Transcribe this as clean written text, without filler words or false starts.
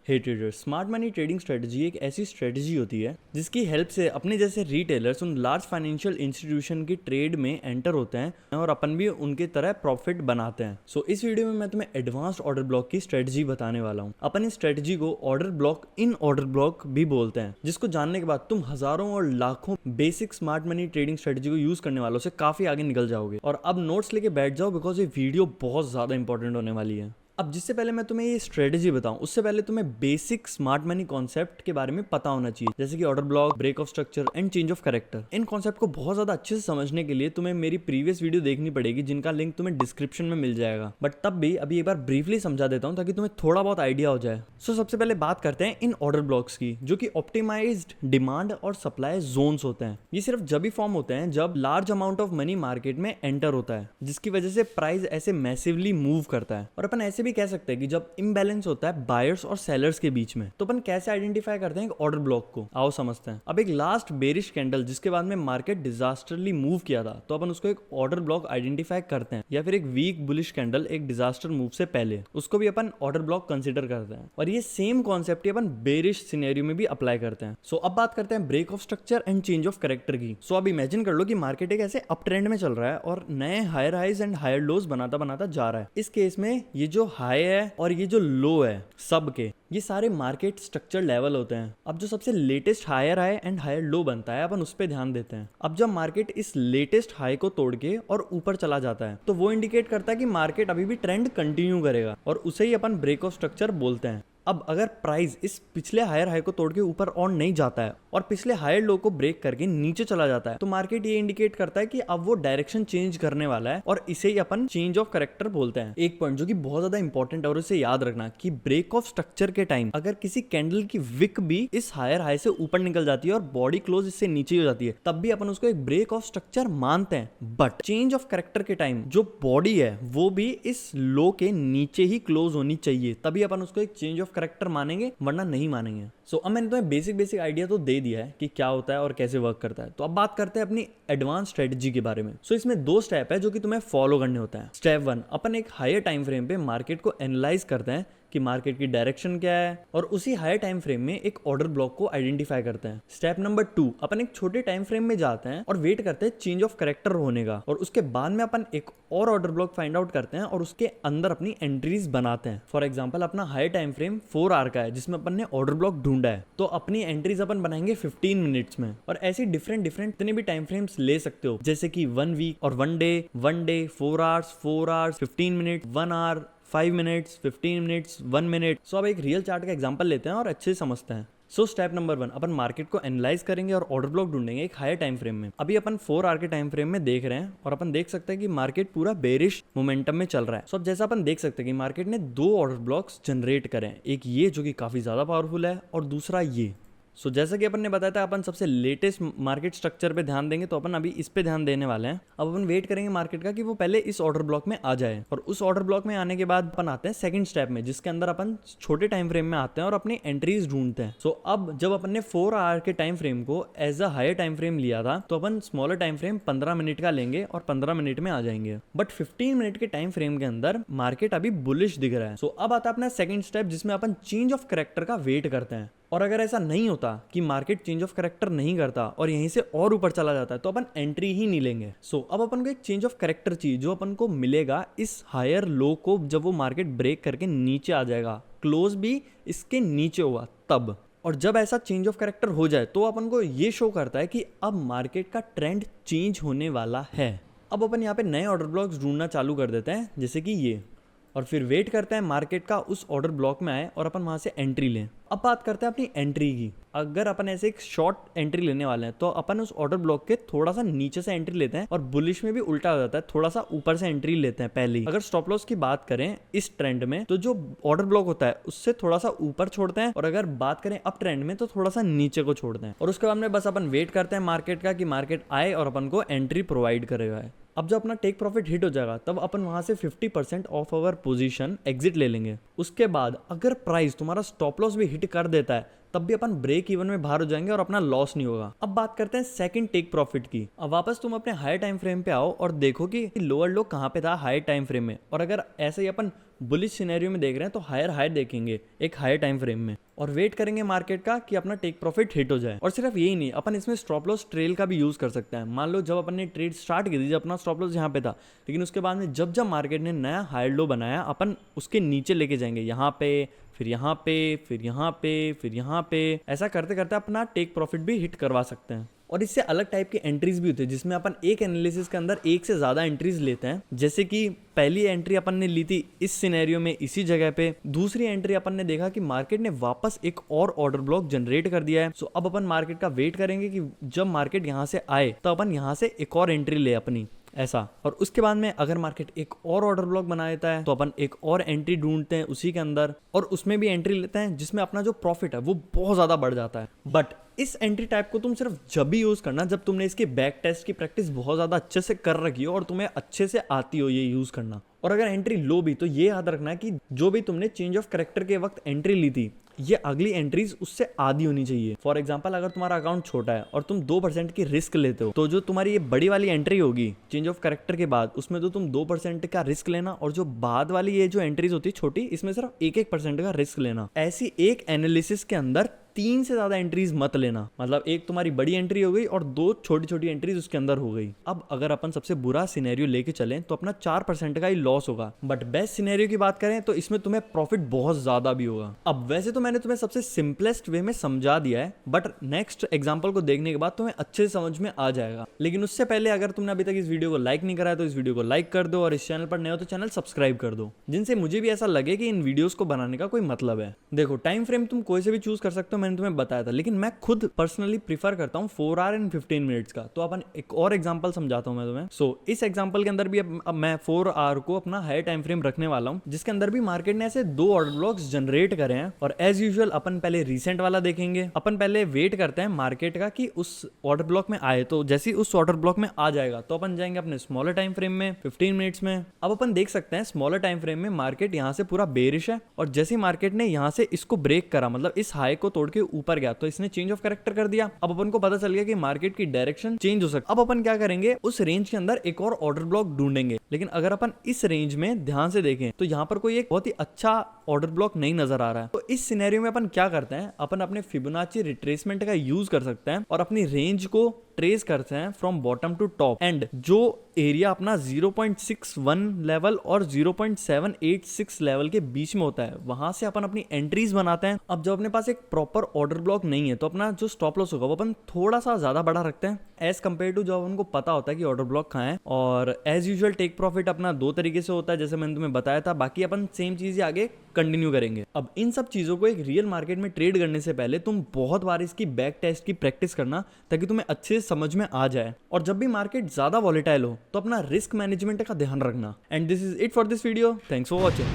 हे trader, smart money trading strategy एक ऐसी strategy होती है जिसकी हेल्प से अपने जैसे रिटेलर्स उन लार्ज फाइनेंशियल इंस्टीट्यूशन की ट्रेड में एंटर होते हैं और अपन भी उनके तरह प्रॉफिट बनाते हैं। सो इस वीडियो में मैं तुम्हें एडवांस्ड ऑर्डर ब्लॉक की स्ट्रेटजी बताने वाला हूँ। अपन इस स्ट्रेटजी को order block in order block भी बोलते हैं, जिसको जानने के बाद तुम हजारों और लाखों basic smart money trading strategy को यूज करने वालों से काफी आगे निकल जाओगे। और अब नोट्स लेके बैठ जाओ, बिकॉज ये वीडियो बहुत ज्यादा इंपॉर्टेंट होने वाली है। अब जिससे पहले मैं तुम्हें ये स्ट्रेटजी बताऊं, उससे पहले तुम्हें बेसिक स्मार्ट मनी कॉन्सेप्ट के बारे में पता होना चाहिए, जैसे कि order block, break of structure and change of character. इन कॉन्सेप्ट को बहुत ज्यादा अच्छे से समझने के लिए तुम्हें मेरी प्रीवियस वीडियो देखनी पड़ेगी, जिनका लिंक तुम्हें डिस्क्रिप्शन में मिल जाएगा। बट तब भी अभी एक बार ब्रीफली समझा देता हूँ ताकि तुम्हें थोड़ा बहुत आइडिया हो जाए। सो सबसे पहले बात करते हैं इन ऑर्डर ब्लॉक्स की, जो कि ऑप्टिमाइज्ड डिमांड और सप्लाई जोन्स होते हैं। ये सिर्फ जब ही फॉर्म होते हैं जब large amount of money market में एंटर होता है, जिसकी वजह से प्राइस ऐसे मैसिवली मूव करता है। और अपन ऐसे भी कह सकते हैं कि जब इम्बैलेंस होता है बायर्स और सेलर्स के बीच में, तो अपन कैसे आइडेंटिफाई करते हैं एक ऑर्डर ब्लॉक को, आओ समझते हैं। अब एक लास्ट बेरिश कैंडल जिसके बाद में मार्केट डिजास्टरली मूव किया था, तो अपन उसको एक ऑर्डर ब्लॉक आइडेंटिफाई करते हैं। या फिर एक वीक बुलिश कैंडल एक डिजास्टर मूव से पहले, उसको भी अपन ऑर्डर ब्लॉक कंसीडर करते हैं। और ये सेम कॉन्सेप्ट ही अपन बेरिश सिनेरियो में भी अप्लाई करते हैं। सो अब बात करते हैं break of structure and change of character की। सो अब इमेजिन कर लो कि मार्केट एक ऐसे अप ट्रेंड में चल रहा है और नए higher highs and higher lows बनाता बनाता जा रहा है। इस केस में ये जो हाई है और ये जो लो है, सब के ये सारे मार्केट स्ट्रक्चर लेवल होते हैं। अब जो सबसे latest higher high and higher low बनता है, अपन उस पर ध्यान देते हैं। अब जब मार्केट इस लेटेस्ट हाई को तोड़ के और ऊपर चला जाता है, तो वो इंडिकेट करता है कि मार्केट अभी भी ट्रेंड कंटिन्यू करेगा, और उसे ही अपन ब्रेक ऑफ स्ट्रक्चर बोलते हैं। अब अगर प्राइस इस पिछले हायर हाई को तोड़ के ऊपर और नहीं जाता है और पिछले हायर लो को ब्रेक करके नीचे चला जाता है, तो मार्केट ये इंडिकेट करता है कि अब वो डायरेक्शन चेंज करने वाला है, और इसे ही अपन चेंज ऑफ कैरेक्टर बोलते हैं। एक पॉइंट जो कि बहुत ज्यादा इंपॉर्टेंट है और इसे याद रखना कि ब्रेक ऑफ स्ट्रक्चर के टाइम अगर किसी कैंडल की विक भी इस हायर हाई से ऊपर निकल जाती है और बॉडी क्लोज इससे नीचे हो जाती है, तब भी अपन उसको एक ब्रेक ऑफ स्ट्रक्चर मानते हैं। बट चेंज ऑफ कैरेक्टर के टाइम जो बॉडी है वो भी इस लो के नीचे ही क्लोज होनी चाहिए, तभी अपन उसको एक चेंज ऑफ कैरेक्टर मानेंगे, वरना नहीं मानेंगे। सो अब मैंने तुम्हें बेसिक आइडिया तो दे दिया है कि क्या होता है और कैसे वर्क करता है। तो अब बात करते हैं अपनी एडवांस स्ट्रेटजी के बारे में। सो इसमें दो स्टेप है जो कि तुम्हें फॉलो करने होता है। स्टेप 1, अपन एक हायर टाइम फ्रेम पे मार्केट को एनालाइज करते हैं कि मार्केट की डायरेक्शन क्या है, और उसी हायर टाइम फ्रेम में एक ऑर्डर ब्लॉक को आइडेंटिफाई करते हैं। स्टेप नंबर 2, अपन एक छोटे टाइम फ्रेम में जाते हैं और वेट करते हैं चेंज ऑफ कैरेक्टर होने का, और उसके बाद में अपन एक और ऑर्डर ब्लॉक फाइंड आउट करते हैं और उसके अंदर अपनी एंट्रीज बनाते हैं। फॉर एग्जांपल अपना हायर टाइम फ्रेम 4 आवर का है जिसमें अपन ने ऑर्डर ब्लॉक ढूंढा है, तो अपनी एंट्रीज अपन बनाएंगे 15 मिनट्स में। और ऐसी डिफरेंट इतने भी टाइम फ्रेम्स ले सकते हो, जैसे कि 1 वीक और 1 day, 4 hours, 15 minute, 1 hour, 5 minutes, 15 minutes, 1 minute. So अब एक रियल चार्ट का एग्जांपल लेते हैं और अच्छे से समझते हैं। सो स्टेप नंबर 1, अपन मार्केट को एनालाइज करेंगे और ऑर्डर ब्लॉक ढूंढेंगे एक हायर टाइम फ्रेम में। अभी अपन 4 आवर के टाइम फ्रेम में देख रहे हैं और अपन देख सकते हैं कि मार्केट पूरा बेरिश मोमेंटम में चल रहा है। सो अब जैसा अपन देख सकते हैं कि मार्केट ने 2 ऑर्डर ब्लॉक्स जनरेट करे, एक ये जो कि काफी ज्यादा पावरफुल है और दूसरा ये। सो जैसा कि अपन ने बताया था, अपन सबसे लेटेस्ट मार्केट स्ट्रक्चर पे ध्यान देंगे, तो अपन अभी इस पे ध्यान देने वाले हैं। अब अपन वेट करेंगे मार्केट का कि वो पहले इस ऑर्डर ब्लॉक में आ जाए, और उस ऑर्डर ब्लॉक में आने के बाद अपन आते हैं सेकंड स्टेप में, जिसके अंदर अपन छोटे टाइम फ्रेम में आते हैं और अपनी एंट्रीज ढूंढते हैं। सो अब जब अपन ने 4 आवर के टाइम फ्रेम को as a higher time frame लिया था, तो अपन स्मॉलर टाइम फ्रेम 15 मिनट का लेंगे और 15 मिनट में आ जाएंगे। बट 15 मिनट के टाइम फ्रेम के अंदर मार्केट अभी बुलिश दिख रहा है। सो अब आता है अपना सेकंड स्टेप, जिसमें अपन चेंज ऑफ कैरेक्टर का वेट करते हैं। और अगर ऐसा नहीं होता कि मार्केट चेंज ऑफ कैरेक्टर नहीं करता और यहीं से और ऊपर चला जाता है, तो अपन एंट्री ही नहीं लेंगे। सो अब अपन को एक चेंज ऑफ कैरेक्टर चाहिए, जो अपन को मिलेगा इस हायर लो को जब वो मार्केट ब्रेक करके नीचे आ जाएगा, क्लोज भी इसके नीचे हुआ तब। और जब ऐसा चेंज ऑफ कैरेक्टर हो जाए, तो अपन को ये शो करता है कि अब मार्केट का ट्रेंड चेंज होने वाला है। अब अपन यहाँ पे नए ऑर्डर ब्लॉक्स ढूंढना चालू कर देते हैं, जैसे कि ये, और फिर वेट करते हैं मार्केट का उस ऑर्डर ब्लॉक में आए और अपन वहां से एंट्री लें। अब बात करते हैं अपनी एंट्री की। अगर अपन ऐसे एक शॉर्ट एंट्री लेने वाले हैं, तो अपन उस ऑर्डर ब्लॉक के थोड़ा सा नीचे से एंट्री लेते हैं, और बुलिश में भी उल्टा हो जाता है, थोड़ा सा ऊपर से एंट्री लेते हैं पहले ही। अगर स्टॉप लॉस की बात करें इस ट्रेंड में, तो जो ऑर्डर ब्लॉक होता है उससे थोड़ा सा ऊपर छोड़ते हैं, और अगर बात करें अप ट्रेंड में, तो थोड़ा सा नीचे को छोड़ते हैं। और उसके बाद में बस अपन वेट करते हैं मार्केट का कि मार्केट आए और अपन को एंट्री प्रोवाइड करेगा। अब जब अपना टेक प्रॉफिट हिट हो जाएगा, तब अपन वहां से 50% ऑफ अवर पोजीशन एग्जिट ले लेंगे। उसके बाद अगर प्राइस तुम्हारा स्टॉप लॉस भी हिट कर देता है, तब भी अपन ब्रेक इवन में बाहर हो जाएंगे और अपना लॉस नहीं होगा। अब बात करते हैं सेकंड टेक प्रॉफिट की। अब वापस तुम अपने हायर टाइम फ्रेम पे आओ और देखो कि लोअर लो कहाँ पे था हायर टाइम फ्रेम में, और अगर ऐसे ही अपन बुलिश सिनेरियो में देख रहे हैं तो हायर हाई देखेंगे एक हायर टाइम फ्रेम में और वेट करेंगे मार्केट का कि अपना टेक प्रॉफिट हिट हो जाए। और सिर्फ यही नहीं, अपन इसमें स्टॉप लॉस ट्रेल का भी यूज कर सकते हैं। मान लो जब अपन ने ट्रेड स्टार्ट की थी, जब अपना स्टॉप लॉस यहाँ पे था, लेकिन उसके बाद में जब जब मार्केट ने नया हायर लो बनाया, अपन उसके नीचे लेके जाएंगे, यहाँ पे, फिर यहाँ पे, फिर यहाँ पे, फिर यहाँ पे, ऐसा करते करते अपना टेक प्रॉफिट भी हिट करवा सकते हैं। और इससे अलग टाइप की एंट्रीज भी होती है जिसमें अपन एक एनालिसिस के अंदर एक से ज्यादा एंट्रीज लेते हैं। जैसे कि पहली एंट्री अपन ने ली थी इस सिनेरियो में इसी जगह पे, दूसरी एंट्री अपन ने देखा कि मार्केट ने वापस एक और ऑर्डर ब्लॉक जनरेट कर दिया है। सो अब अपन मार्केट का वेट करेंगे कि जब मार्केट यहाँ से आए तो अपन यहाँ से एक और एंट्री ले अपनी, ऐसा। और उसके बाद में अगर मार्केट एक और ऑर्डर ब्लॉक बना देता है तो अपन एक और एंट्री ढूंढते हैं उसी के अंदर और उसमें भी एंट्री लेते हैं जिसमें अपना जो प्रॉफिट है वो बहुत ज्यादा बढ़ जाता है। बट इस एंट्री टाइप को तुम सिर्फ जब भी यूज करना जब तुमने इसकी बैक टेस्ट की प्रैक्टिस बहुत ज्यादा अच्छे से कर रखी हो और तुम्हें अच्छे से आती हो ये यूज करना। और अगर एंट्री लो भी तो ये याद रखना कि जो भी तुमने चेंज ऑफ कैरेक्टर के वक्त एंट्री ली थी, ये अगली एंट्रीज उससे आधी होनी चाहिए। फॉर एग्जांपल अगर तुम्हारा अकाउंट छोटा है और तुम 2% की रिस्क लेते हो, तो जो तुम्हारी ये बड़ी वाली एंट्री होगी चेंज ऑफ कैरेक्टर के बाद, उसमें तो तुम 2% का रिस्क लेना, और जो बाद वाली ये जो एंट्रीज होती है छोटी, इसमें सिर्फ 1% का रिस्क लेना। ऐसी एक एनालिसिस के अंदर 3 से ज्यादा एंट्रीज मत लेना। मतलब एक तुम्हारी बड़ी एंट्री हो गई और 2 छोटी छोटी एंट्रीज उसके अंदर हो गई। अब अगर अपन सबसे बुरा सिनेरियो लेके चलें तो अपना 4% का ही लॉस होगा। बट बेस्ट सिनेरियो की बात करें तो इसमें तुम्हें प्रॉफिट बहुत ज्यादा भी होगा। अब वैसे तो मैंने तुम्हें सबसे सिंपलेस्ट वे में समझा दिया है, बट नेक्स्ट एग्जाम्पल को देखने के बाद तुम्हें अच्छे से समझ में आ जाएगा। लेकिन उससे पहले अगर तुमने अभी तक इस वीडियो को लाइक नहीं करा है तो इस वीडियो को लाइक कर दो, और इस चैनल पर नए हो तो चैनल सब्सक्राइब कर दो, जिनसे मुझे भी ऐसा लगे कि इन वीडियोस को बनाने का कोई मतलब है। देखो टाइम फ्रेम तुम कोई से भी चूज कर सकते हो, मैंने तुम्हें बताया था, लेकिन मैं खुद पर्सनली प्रीफर करता हूँ 4 आवर एंड 15 मिनट्स का। तो अपन एक और एग्जांपल समझाता हूँ मैं तुम्हें। इस एग्जांपल के अंदर भी अब मैं 4 आवर को अपना हायर टाइम फ्रेम रखने वाला हूँ, जिसके अंदर भी मार्केट ने ऐसे 2 ऑर्डर ब्लॉक्स जनरेट करे हैं। और एज यूजुअल अपन पहले रीसेंट वाला देखेंगे। अपन पहले वेट करते हैं मार्केट का कि उस ऑर्डर ब्लॉक में आए, तो जैसे ही उस ऑर्डर ब्लॉक में आ जाएगा तो अपन जाएंगे अपने स्मॉलर टाइम फ्रेम में 15 मिनट्स में। अब अपन देख सकते हैं स्मॉलर टाइम फ्रेम में मार्केट यहाँ से पूरा बेरिश है, और जैसे मार्केट ने यहाँ से इसको ब्रेक करा, मतलब इस हाई को तोड़ के ऊपर गया, तो इसने चेंज ऑफ कैरेक्टर कर दिया। अब अपन को पता चल गया कि मार्केट की डायरेक्शन चेंज हो सकती है। अब अपन क्या करेंगे, उस रेंज के अंदर एक और ऑर्डर ब्लॉक ढूंढेंगे। लेकिन अगर अपन इस रेंज में ध्यान से देखें तो यहाँ पर कोई एक बहुत ही अच्छा ऑर्डर ब्लॉक नहीं नजर आ रहा है। तो इस सिनेरियो में अपन क्या करते हैं, अपन अपने फिबोनाची रिट्रेसमेंट का यूज कर सकते हैं और अपनी रेंज को ट्रेस करते हैं from bottom to top, and जो एरिया अपना 0.61 लेवल और 0.786 लेवल के बीच में होता है, वहां से अपन अपनी एंट्रीज बनाते हैं। अब जब अपने पास एक प्रॉपर ऑर्डर ब्लॉक नहीं है तो अपना जो स्टॉप लॉस होगा वो अपन थोड़ा सा ज्यादा बड़ा रखते हैं एज कम्पेयर टू जब उनको पता होता है कि ऑर्डर ब्लॉक कहाँ है। और एज यूजुअल टेक प्रॉफिट अपना 2 तरीके से होता है, जैसे मैंने तुम्हें बताया था। बाकी अपन सेम चीज आगे कंटिन्यू करेंगे। अब इन सब चीजों को एक रियल मार्केट में ट्रेड करने से पहले तुम बहुत बार इसकी बैक टेस्ट की प्रैक्टिस करना, ताकि तुम्हें अच्छे से समझ में आ जाए। और जब भी मार्केट ज्यादा वॉलेटाइल हो तो अपना रिस्क मैनेजमेंट का ध्यान रखना। And this is it for this video. Thanks for watching.